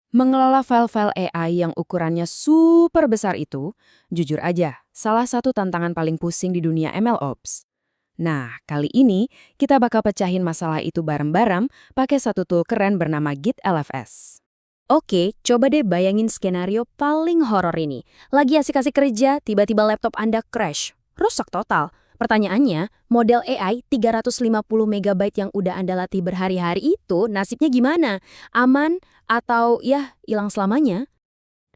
Mengelola file-file AI yang ukurannya super besar itu, jujur aja, salah satu tantangan paling pusing di dunia MLOps. Nah, kali ini kita bakal pecahin masalah itu bareng-bareng pakai satu tool keren bernama Git LFS. Oke, coba deh bayangin skenario paling horor ini. Lagi asik-asik kerja, tiba-tiba laptop Anda crash. Rusak total. Pertanyaannya, model AI 350 MB yang udah Anda latih berhari-hari itu nasibnya gimana? Aman atau ya hilang selamanya?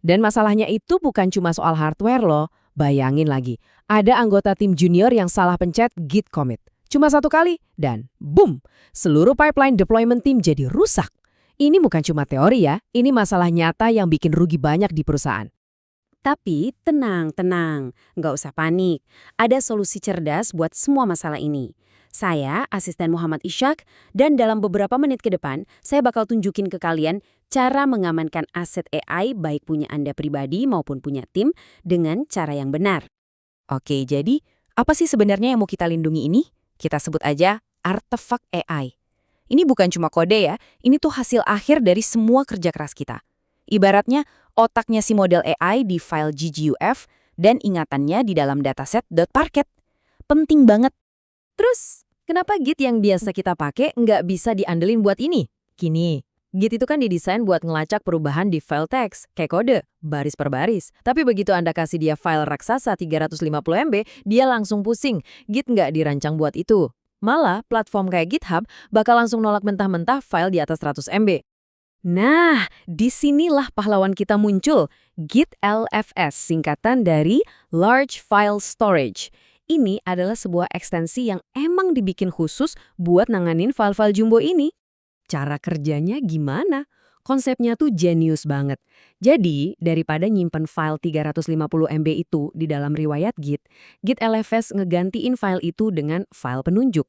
Dan masalahnya itu bukan cuma soal hardware loh. Bayangin lagi, ada anggota tim junior yang salah pencet Git commit. Cuma satu kali, dan boom! Seluruh pipeline deployment tim jadi rusak. Ini bukan cuma teori ya, ini masalah nyata yang bikin rugi banyak di perusahaan. Tapi tenang, nggak usah panik. Ada solusi cerdas buat semua masalah ini. Saya, asisten Muhammad Ishak, dan dalam beberapa menit ke depan, saya bakal tunjukin ke kalian cara mengamankan aset AI baik punya Anda pribadi maupun punya tim dengan cara yang benar. Oke, jadi apa sih sebenarnya yang mau kita lindungi ini? Kita sebut aja artefak AI. Ini bukan cuma kode ya, ini tuh hasil akhir dari semua kerja keras kita. Ibaratnya otaknya si model AI di file GGUF dan ingatannya di dalam dataset .parquet. Penting banget. Terus, kenapa Git yang biasa kita pakai nggak bisa diandelin buat ini? Gini, Git itu kan didesain buat ngelacak perubahan di file teks, kayak kode, baris per baris. Tapi begitu Anda kasih dia file raksasa 350 MB, dia langsung pusing. Git nggak dirancang buat itu. Malah, platform kayak GitHub bakal langsung nolak mentah-mentah file di atas 100 MB. Nah, disinilah pahlawan kita muncul. Git LFS, singkatan dari Large File Storage. Ini adalah sebuah ekstensi yang emang dibikin khusus buat nanganin file-file jumbo ini. Cara kerjanya gimana? Konsepnya tuh jenius banget. Jadi, daripada nyimpen file 350 MB itu di dalam riwayat Git, Git LFS ngegantiin file itu dengan file penunjuk.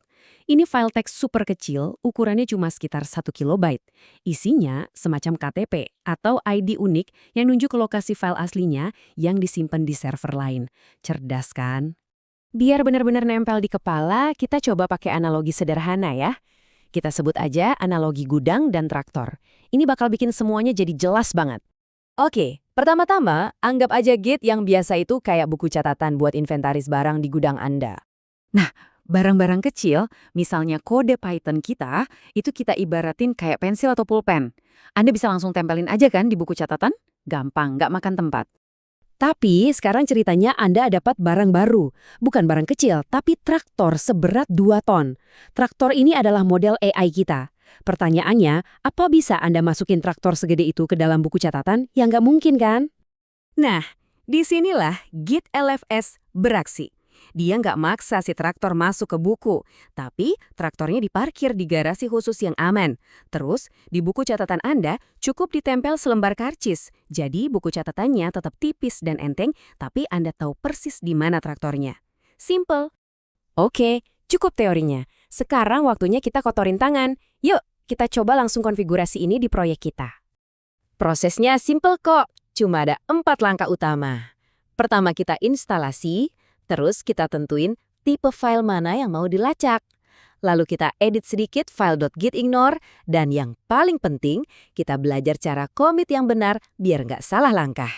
Ini file teks super kecil, ukurannya cuma sekitar 1 KB. Isinya semacam KTP atau ID unik yang nunjuk ke lokasi file aslinya yang disimpan di server lain. Cerdas kan? Biar benar-benar nempel di kepala, kita coba pakai analogi sederhana ya. Kita sebut aja analogi gudang dan traktor. Ini bakal bikin semuanya jadi jelas banget. Oke, pertama-tama anggap aja Git yang biasa itu kayak buku catatan buat inventaris barang di gudang Anda. Nah, barang-barang kecil, misalnya kode Python kita, itu kita ibaratin kayak pensil atau pulpen. Anda bisa langsung tempelin aja kan di buku catatan? Gampang, nggak makan tempat. Tapi sekarang ceritanya Anda dapat barang baru. Bukan barang kecil, tapi traktor seberat 2 ton. Traktor ini adalah model AI kita. Pertanyaannya, apa bisa Anda masukin traktor segede itu ke dalam buku catatan? Ya nggak mungkin kan? Nah, disinilah Git LFS beraksi. Dia nggak maksa si traktor masuk ke buku, tapi traktornya diparkir di garasi khusus yang aman. Terus, di buku catatan Anda cukup ditempel selembar karcis. Jadi, buku catatannya tetap tipis dan enteng, tapi Anda tahu persis di mana traktornya. Simple. Oke, cukup teorinya. Sekarang waktunya kita kotorin tangan. Yuk, kita coba langsung konfigurasi ini di proyek kita. Prosesnya simple kok, cuma ada 4 langkah utama. Pertama kita instalasi, terus kita tentuin tipe file mana yang mau dilacak. Lalu kita edit sedikit file.gitignore, dan yang paling penting, kita belajar cara commit yang benar biar nggak salah langkah.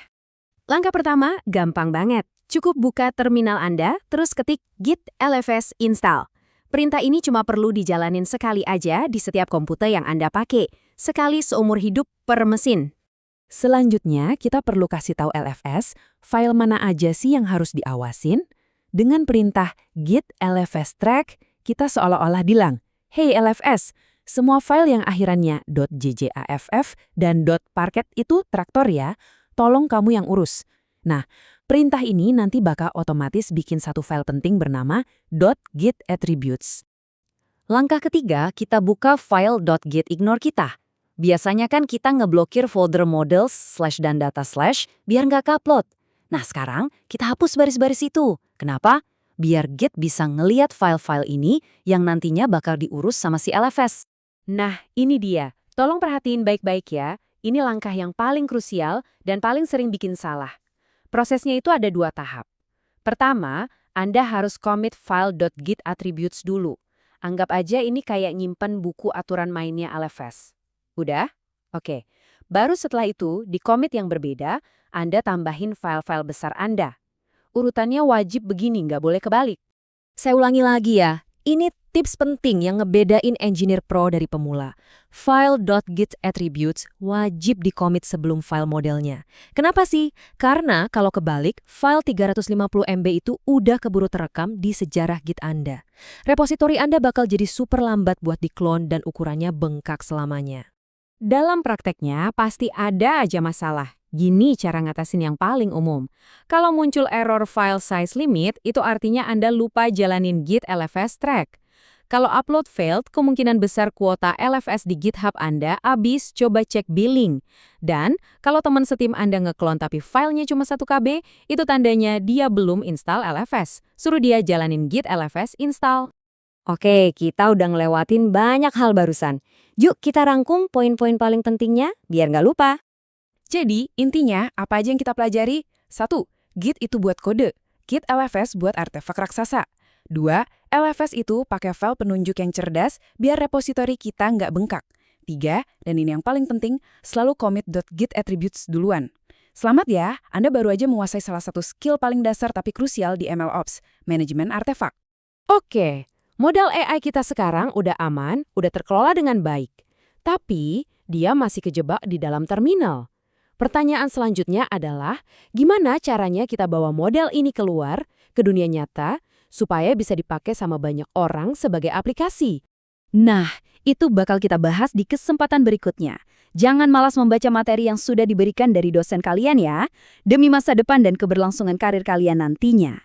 Langkah pertama, gampang banget. Cukup buka terminal Anda, terus ketik git lfs install. Perintah ini cuma perlu dijalanin sekali aja di setiap komputer yang Anda pakai. Sekali seumur hidup per mesin. Selanjutnya, kita perlu kasih tahu LFS file mana aja sih yang harus diawasin. Dengan perintah git lfs track, kita seolah-olah bilang, "Hey LFS, semua file yang akhirannya .jjaff dan .parquet itu traktor ya, tolong kamu yang urus." Nah, perintah ini nanti bakal otomatis bikin satu file penting bernama .gitAttributes. Langkah ketiga, kita buka file .gitignore kita. Biasanya kan kita ngeblokir folder models/dan data/ biar nggak keupload. Nah sekarang kita hapus baris-baris itu. Kenapa? Biar Git bisa ngeliat file-file ini yang nantinya bakal diurus sama si LFS. Nah ini dia. Tolong perhatiin baik-baik ya. Ini langkah yang paling krusial dan paling sering bikin salah. Prosesnya itu ada 2 tahap. Pertama, Anda harus commit file.gitAttributes dulu. Anggap aja ini kayak nyimpen buku aturan mainnya LFS. Udah? Oke. Baru setelah itu, di commit yang berbeda, Anda tambahin file-file besar Anda. Urutannya wajib begini, nggak boleh kebalik. Saya ulangi lagi ya, ini tips penting yang ngebedain engineer pro dari pemula. File.git attributes wajib di-commit sebelum file modelnya. Kenapa sih? Karena kalau kebalik, file 350 MB itu udah keburu terekam di sejarah Git Anda. Repositori Anda bakal jadi super lambat buat diklon dan ukurannya bengkak selamanya. Dalam prakteknya, pasti ada aja masalah. Gini cara ngatasin yang paling umum. Kalau muncul error file size limit, itu artinya Anda lupa jalanin Git LFS track. Kalau upload failed, kemungkinan besar kuota LFS di GitHub Anda habis, coba cek billing. Dan, kalau teman setim Anda ngeklon tapi filenya cuma 1 KB, itu tandanya dia belum install LFS. Suruh dia jalanin Git LFS install. Oke, kita udah ngelewatin banyak hal barusan. Yuk kita rangkum poin-poin paling pentingnya biar nggak lupa. Jadi, intinya apa aja yang kita pelajari? 1. Git itu buat kode. Git LFS buat artefak raksasa. 2. LFS itu pakai file penunjuk yang cerdas biar repositori kita nggak bengkak. 3. Dan ini yang paling penting, selalu commit.git attributes duluan. Selamat ya, Anda baru aja menguasai salah satu skill paling dasar tapi krusial di MLOps, manajemen artefak. Oke, modal AI kita sekarang udah aman, udah terkelola dengan baik. Tapi, dia masih kejebak di dalam terminal. Pertanyaan selanjutnya adalah, gimana caranya kita bawa model ini keluar ke dunia nyata supaya bisa dipakai sama banyak orang sebagai aplikasi? Nah, itu bakal kita bahas di kesempatan berikutnya. Jangan malas membaca materi yang sudah diberikan dari dosen kalian ya, demi masa depan dan keberlangsungan karir kalian nantinya.